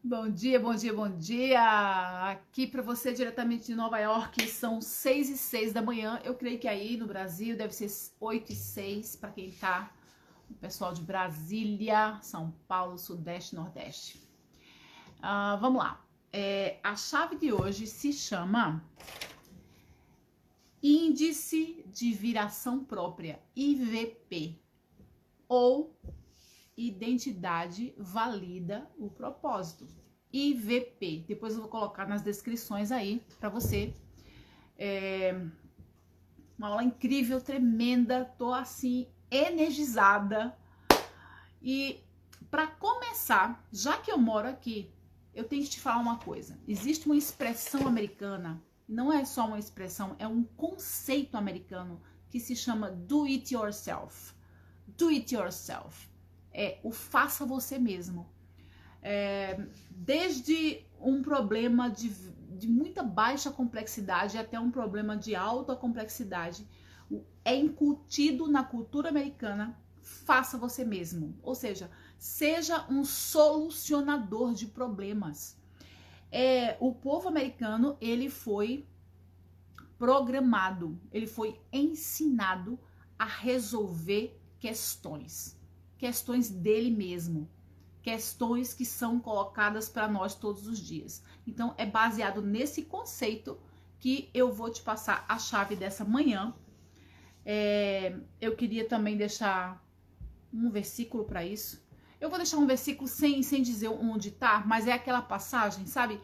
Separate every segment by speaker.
Speaker 1: Bom dia, bom dia, bom dia! Aqui para você diretamente de Nova York, são 6h06 da manhã. Eu creio que aí no Brasil deve ser 8h06 para quem tá, o pessoal de Brasília, São Paulo, Sudeste, Nordeste. Vamos lá. A chave de hoje se chama Índice de Viração Própria, IVP, ou Identidade Valida o Propósito, IVP. Depois eu vou colocar nas descrições aí para você. Uma aula incrível, tremenda, tô assim energizada. E para começar, já que eu moro aqui, eu tenho que te falar uma coisa. Existe uma expressão americana, não é só uma expressão, é um conceito americano que se chama do it yourself. Do it yourself. É o faça você mesmo. Desde um problema de muita baixa complexidade até um problema de alta complexidade, é incutido na cultura americana, faça você mesmo. Ou seja, seja um solucionador de problemas. O povo americano, ele foi programado, ele foi ensinado a resolver questões dele mesmo, questões que são colocadas para nós todos os dias. Então é baseado nesse conceito que eu vou te passar a chave dessa manhã. Eu queria também deixar um versículo para isso. Eu vou deixar um versículo sem dizer onde tá, mas é aquela passagem, sabe?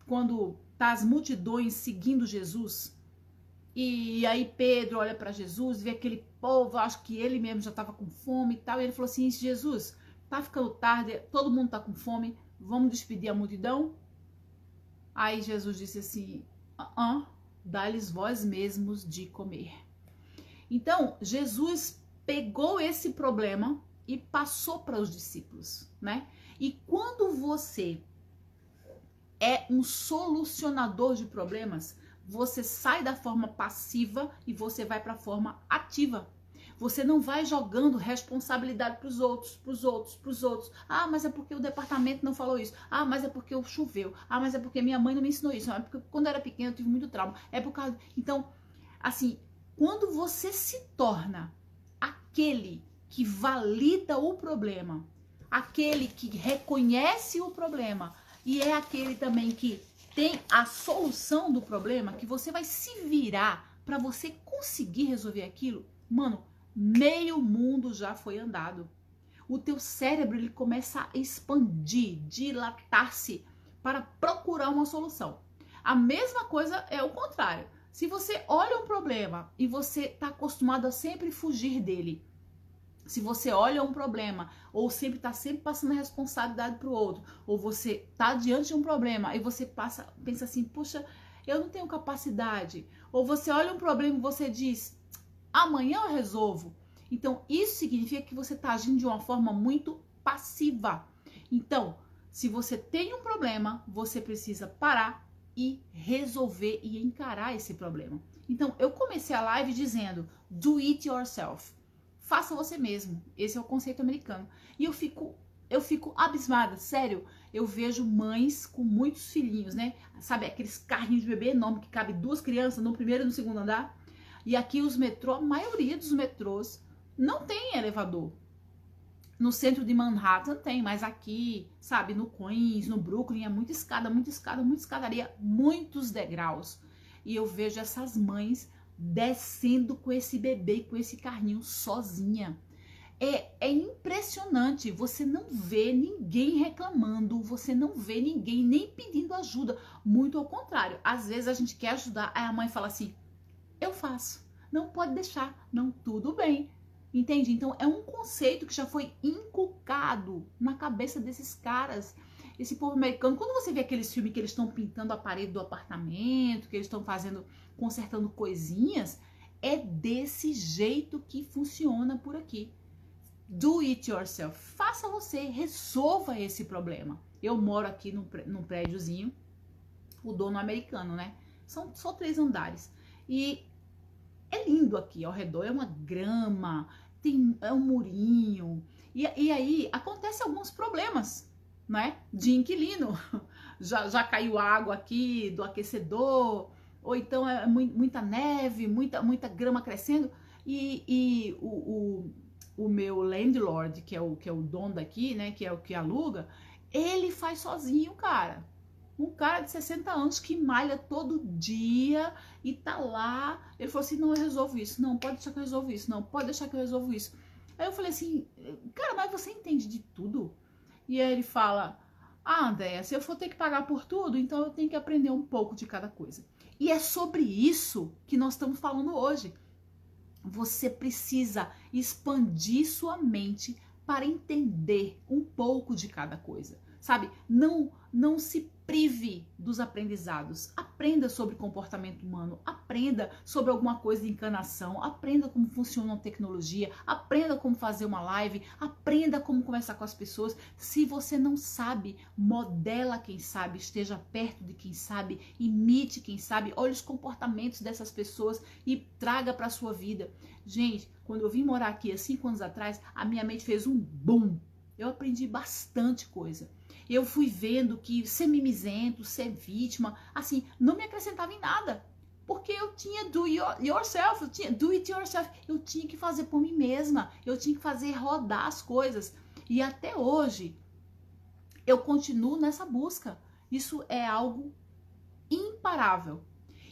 Speaker 1: Quando tá as multidões seguindo Jesus, e aí Pedro olha para Jesus, vê aquele povo, acho que ele mesmo já estava com fome e tal, e ele falou assim: Jesus, tá ficando tarde, todo mundo tá com fome, vamos despedir a multidão? Aí Jesus disse assim: dá-lhes vós mesmos de comer. Então, Jesus pegou esse problema e passou para os discípulos, né? E quando você é um solucionador de problemas, você sai da forma passiva e você vai para a forma ativa. Você não vai jogando responsabilidade para os outros. Ah, mas é porque o departamento não falou isso. Ah, mas é porque choveu. Ah, mas é porque minha mãe não me ensinou isso. Ah, é porque quando eu era pequena eu tive muito trauma. É por causa... Então, assim, quando você se torna aquele que valida o problema, aquele que reconhece o problema e é aquele também que tem a solução do problema, que você vai se virar para você conseguir resolver aquilo, mano, meio mundo já foi andado. O teu cérebro, ele começa a expandir, dilatar-se para procurar uma solução. A mesma coisa é o contrário. Se você olha um problema e você está acostumado a sempre fugir dele, se você olha um problema ou sempre está sempre passando a responsabilidade para o outro, ou você está diante de um problema e você pensa assim, puxa, eu não tenho capacidade, ou você olha um problema e você diz, amanhã eu resolvo. Então isso significa que você está agindo de uma forma muito passiva. Então, se você tem um problema, você precisa parar e resolver e encarar esse problema. Então eu comecei a live dizendo, do it yourself. Faça você mesmo. Esse é o conceito americano. E eu fico abismada, sério. Eu vejo mães com muitos filhinhos, né? Sabe, aqueles carrinhos de bebê enorme que cabe 2 crianças no primeiro e no segundo andar. E aqui os metrôs, a maioria dos metrôs não tem elevador. No centro de Manhattan tem, mas aqui, sabe, no Queens, no Brooklyn, é muita escadaria, muitos degraus. E eu vejo essas mães descendo com esse bebê, com esse carrinho sozinha. É impressionante, você não vê ninguém reclamando, você não vê ninguém nem pedindo ajuda, muito ao contrário, às vezes a gente quer ajudar, aí a mãe fala assim, eu faço, não pode deixar, não, tudo bem, entende? Então é um conceito que já foi inculcado na cabeça desses caras, esse povo americano. Quando você vê aqueles filmes que eles estão pintando a parede do apartamento, que eles estão consertando coisinhas, é desse jeito que funciona por aqui. Do it yourself. Faça você, resolva esse problema. Eu moro aqui num prédiozinho, o dono americano, né? São só 3 andares. E é lindo aqui, ao redor é uma grama, é um murinho. E aí acontecem alguns problemas. né? De inquilino. Já caiu água aqui do aquecedor, ou então é muita neve, muita grama crescendo, e o meu landlord, que é o dono daqui, né, que é o que aluga, ele faz sozinho, cara. Um cara de 60 anos que malha todo dia e tá lá. Ele falou assim, não, eu resolvo isso. Não, pode deixar que eu resolvo isso. Não, pode deixar que eu resolvo isso. Aí eu falei assim, cara, mas você entende de tudo? E aí ele fala, ah, Andréia, se eu for ter que pagar por tudo, então eu tenho que aprender um pouco de cada coisa. E é sobre isso que nós estamos falando hoje. Você precisa expandir sua mente para entender um pouco de cada coisa, sabe? Não se prive dos aprendizados. Aprenda sobre comportamento humano, aprenda sobre alguma coisa de encanação, aprenda como funciona a tecnologia, aprenda como fazer uma live, aprenda como conversar com as pessoas. Se você não sabe, modela quem sabe, esteja perto de quem sabe, imite quem sabe, olhe os comportamentos dessas pessoas e traga para a sua vida. Gente, quando eu vim morar aqui há 5 anos atrás, a minha mente fez um boom. Eu aprendi bastante coisa. Eu fui vendo que ser mimizento, ser vítima, assim, não me acrescentava em nada. Porque eu tinha do yourself, eu tinha do it yourself. Eu tinha que fazer por mim mesma. Eu tinha que fazer rodar as coisas. E até hoje, eu continuo nessa busca. Isso é algo imparável.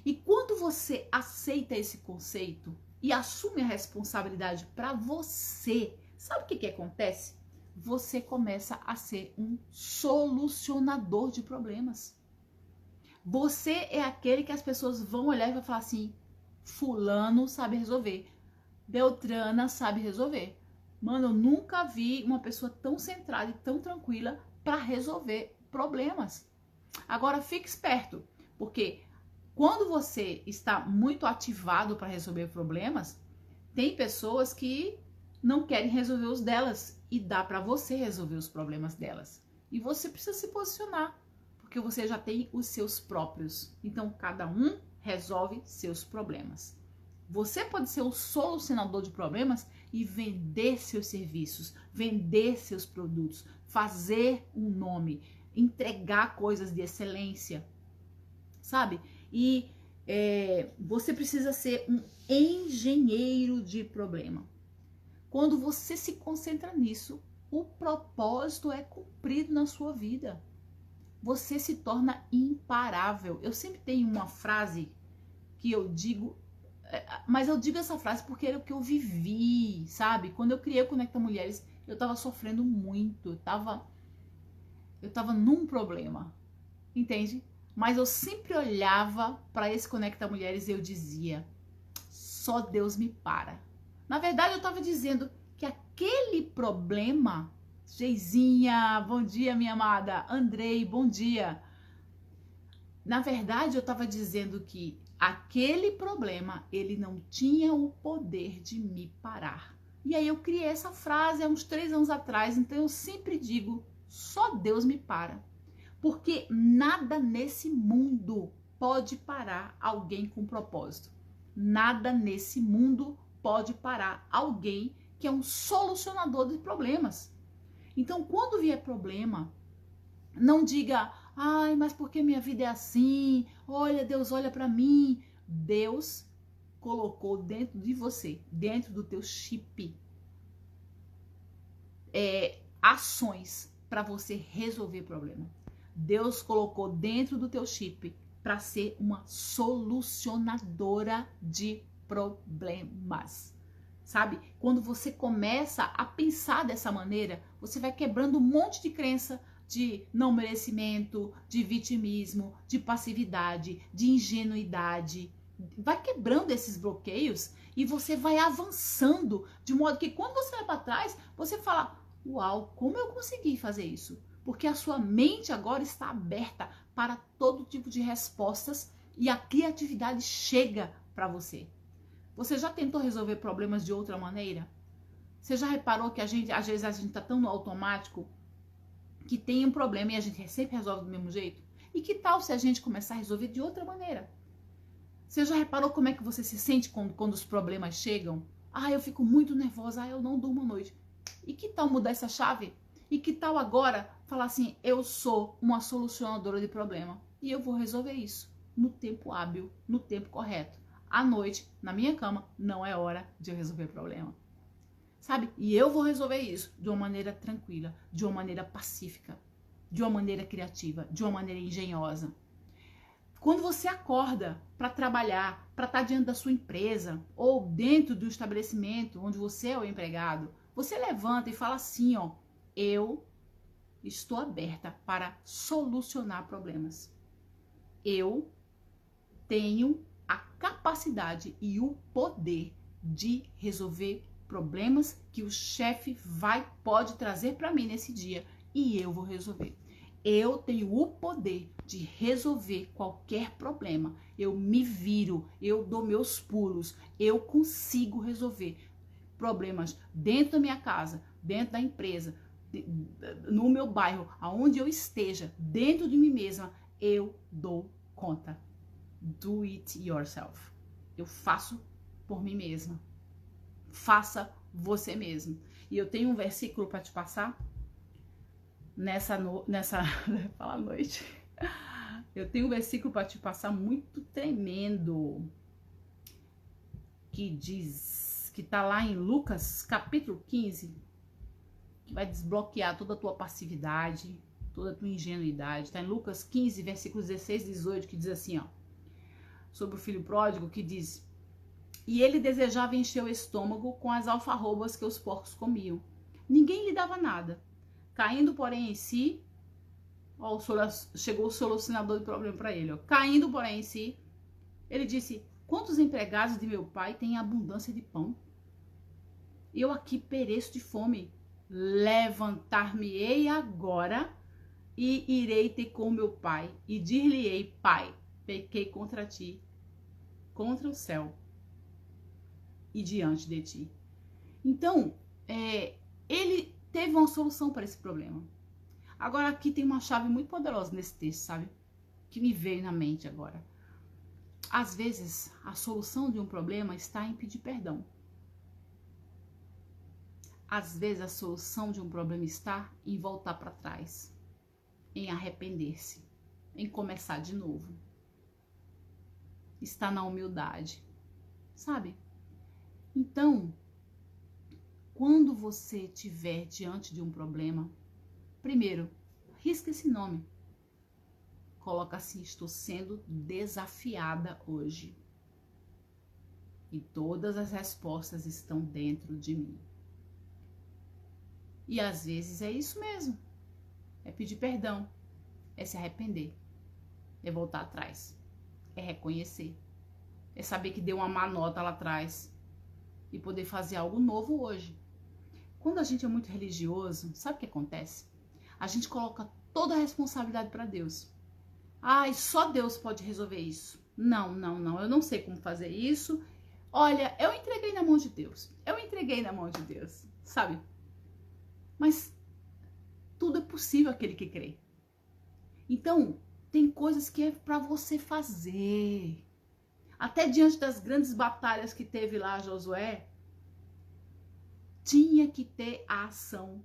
Speaker 1: E quando você aceita esse conceito e assume a responsabilidade para você, sabe o que acontece? Você começa a ser um solucionador de problemas. Você é aquele que as pessoas vão olhar e vão falar assim, fulano sabe resolver, Beltrana sabe resolver. Mano, eu nunca vi uma pessoa tão centrada e tão tranquila para resolver problemas. Agora fique esperto, porque quando você está muito ativado para resolver problemas, tem pessoas que não querem resolver os delas e dá para você resolver os problemas delas. E você precisa se posicionar, porque você já tem os seus próprios. Então, cada um resolve seus problemas. Você pode ser um solucionador de problemas e vender seus serviços, vender seus produtos, fazer um nome, entregar coisas de excelência, sabe? E você precisa ser um engenheiro de problema. Quando você se concentra nisso, o propósito é cumprido na sua vida. Você se torna imparável. Eu sempre tenho uma frase que eu digo, mas eu digo essa frase porque era o que eu vivi, sabe? Quando eu criei o Conecta Mulheres, eu tava sofrendo muito, eu tava num problema, entende? Mas eu sempre olhava para esse Conecta Mulheres e eu dizia, só Deus me para. Na verdade, eu estava dizendo que aquele problema, Geizinha, bom dia, minha amada, Andrei, bom dia. Na verdade, eu estava dizendo que aquele problema, ele não tinha o poder de me parar. E aí eu criei essa frase há uns 3 anos atrás, então eu sempre digo, só Deus me para. Porque nada nesse mundo pode parar alguém com propósito. Nada nesse mundo pode parar alguém que é um solucionador de problemas. Então, quando vier problema, não diga, ai, mas por que minha vida é assim? Olha, Deus olha para mim. Deus colocou dentro de você, dentro do teu chip, ações para você resolver problema. Deus colocou dentro do teu chip para ser uma solucionadora de problemas, sabe? Quando você começa a pensar dessa maneira, você vai quebrando um monte de crença de não merecimento, de vitimismo, de passividade, de ingenuidade. Vai quebrando esses bloqueios e você vai avançando de modo que quando você vai para trás, você fala, uau, como eu consegui fazer isso? Porque a sua mente agora está aberta para todo tipo de respostas e a criatividade chega para você. Você já tentou resolver problemas de outra maneira? Você já reparou que às vezes a gente está tão no automático que tem um problema e a gente sempre resolve do mesmo jeito? E que tal se a gente começar a resolver de outra maneira? Você já reparou como é que você se sente quando os problemas chegam? Ah, eu fico muito nervosa, eu não durmo à noite. E que tal mudar essa chave? E que tal agora falar assim, eu sou uma solucionadora de problema e eu vou resolver isso no tempo hábil, no tempo correto. À noite, na minha cama, não é hora de eu resolver problema. Sabe? E eu vou resolver isso de uma maneira tranquila, de uma maneira pacífica, de uma maneira criativa, de uma maneira engenhosa. Quando você acorda para trabalhar, para estar diante da sua empresa ou dentro do estabelecimento onde você é o empregado, você levanta e fala assim, ó, eu estou aberta para solucionar problemas. Eu tenho a capacidade e o poder de resolver problemas que o chefe pode trazer para mim nesse dia e eu vou resolver. Eu tenho o poder de resolver qualquer problema. Eu me viro, eu dou meus pulos, eu consigo resolver problemas dentro da minha casa, dentro da empresa, no meu bairro, aonde eu esteja, dentro de mim mesma, eu dou conta. Do it yourself. Eu faço por mim mesma. Faça você mesmo. E eu tenho um versículo para te passar nessa fala noite. Eu tenho um versículo para te passar muito tremendo que diz, que tá lá em Lucas, capítulo 15, que vai desbloquear toda a tua passividade, toda a tua ingenuidade. Tá em Lucas 15, versículos 16 e 18, que diz assim, ó, sobre o filho pródigo, que diz: e ele desejava encher o estômago com as alfarrobas que os porcos comiam. Ninguém lhe dava nada. Caindo, porém, em si, ó, chegou o solucionador do problema para ele. Ó. Caindo, porém, em si, ele disse: quantos empregados de meu pai têm abundância de pão? Eu aqui pereço de fome. Levantar-me-ei agora e irei ter com meu pai e dir-lhe-ei: pai, pequei contra ti, contra o céu e diante de ti. Então, ele teve uma solução para esse problema. Agora aqui tem uma chave muito poderosa nesse texto, sabe? Que me veio na mente agora. Às vezes, a solução de um problema está em pedir perdão. Às vezes, a solução de um problema está em voltar para trás, em arrepender-se, em começar de novo. Está na humildade, sabe? Então, quando você estiver diante de um problema, primeiro, risca esse nome. Coloca assim: estou sendo desafiada hoje. E todas as respostas estão dentro de mim. E às vezes é isso mesmo. É pedir perdão. É se arrepender. É voltar atrás. É reconhecer. É saber que deu uma má nota lá atrás. E poder fazer algo novo hoje. Quando a gente é muito religioso, sabe o que acontece? A gente coloca toda a responsabilidade para Deus. Ai, só Deus pode resolver isso. Não, eu não sei como fazer isso. Olha, eu entreguei na mão de Deus. Eu entreguei na mão de Deus, sabe? Mas tudo é possível aquele que crê. Então, tem coisas que é para você fazer. Até diante das grandes batalhas que teve lá Josué, tinha que ter a ação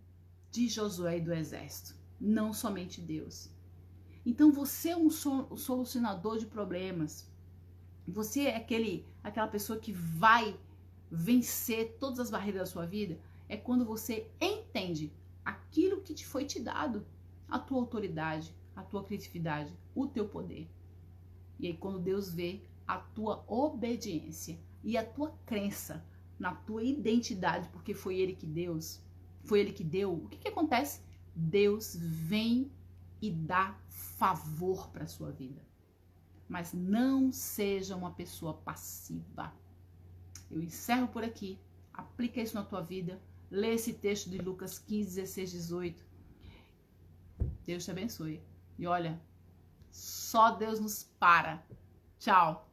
Speaker 1: de Josué e do exército, não somente Deus. Então você é um solucionador de problemas. Você é aquela pessoa que vai vencer todas as barreiras da sua vida. É quando você entende aquilo que te foi te dado, a tua autoridade, a tua criatividade, o teu poder. E aí quando Deus vê a tua obediência e a tua crença na tua identidade, porque foi Ele que deu, o que acontece? Deus vem e dá favor para a sua vida. Mas não seja uma pessoa passiva. Eu encerro por aqui. Aplica isso na tua vida. Lê esse texto de Lucas 15, 16, 18. Deus te abençoe. E olha, só Deus nos para. Tchau.